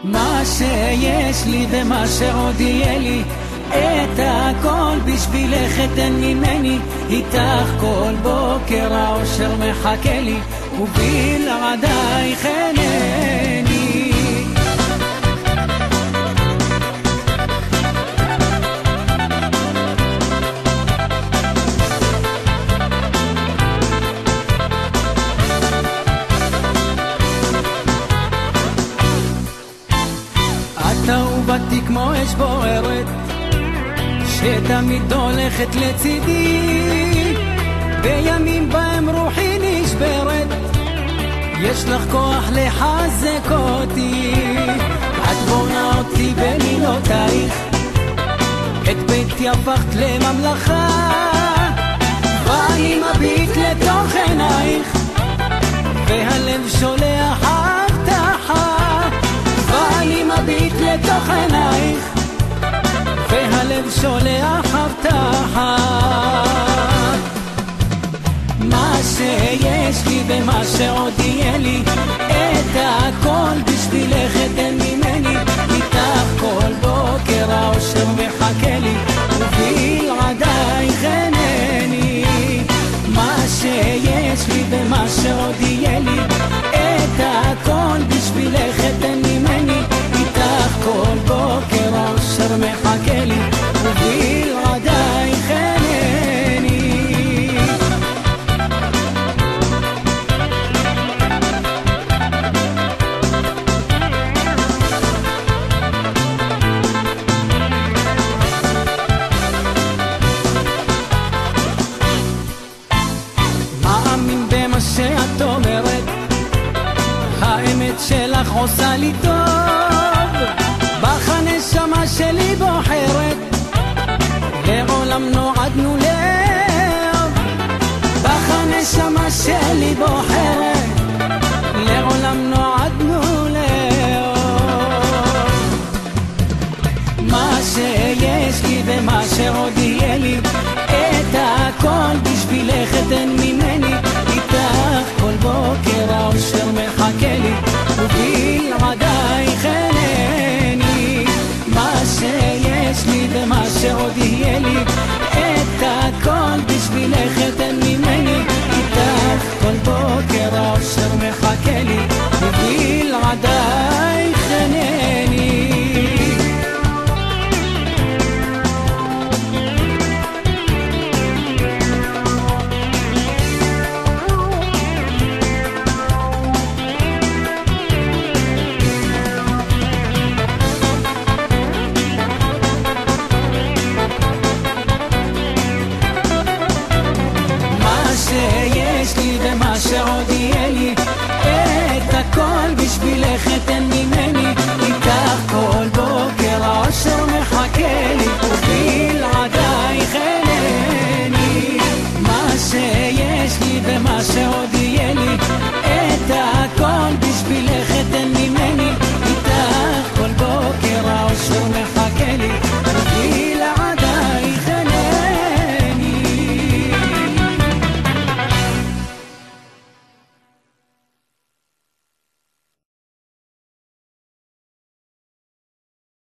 מה שיש לי ומה שעוד יהיה לי, את הכל בשבילך אתן ממני. איתך כל בוקר האושר מחכה לי, ובלעדייך אינני. את אהובתי כמו אש בוערת, שתמיד הולכת לצידי, בימים בהם רוחי נשברת, יש לך כוח לחזק אותי. את בונה אותי במילותייך, את ביתי הפכת לממלכה, ואני מביט לתוך עינייך, והלב שולח הבטחה. ואני מביט לתוך עינייך, והלב שולח הבטחה. מה שיש לי ומה שעוד יהיה לי, את הכל בשבילך אתן ממני. איתך כל בוקר האושר מחכה לי, ובלעדייך אינני. מה שיש לי ומה שעוד יהיה לי, את הכל בשבילך אתן ממני. איתך כל בוקר האושר מחכה לי, ובלעדייך אינני. מאמין במה שאת אומרת, האמת שלך עושה לי טוב, בך הנשמה שלי בוחרת, לעולם נועדנו לאהוב. בך הנשמה שלי בוחרת, לעולם נועדנו לאהוב. מה שיש לי ומה שעוד יהיה לי, את הכל בשבילך אתן ממני. איתך כל בוקר האושר מחכה לי, ובלעדייך אינני. מה שיש לי ומה שעוד יהיה לי, את הכל בשבילך אתן ממני. איתך כל בוקר האושר מחכה לי, ובלעדייך אינני. שיש לי ומה שעוד יהיה לי, את הכל בשבילך אתן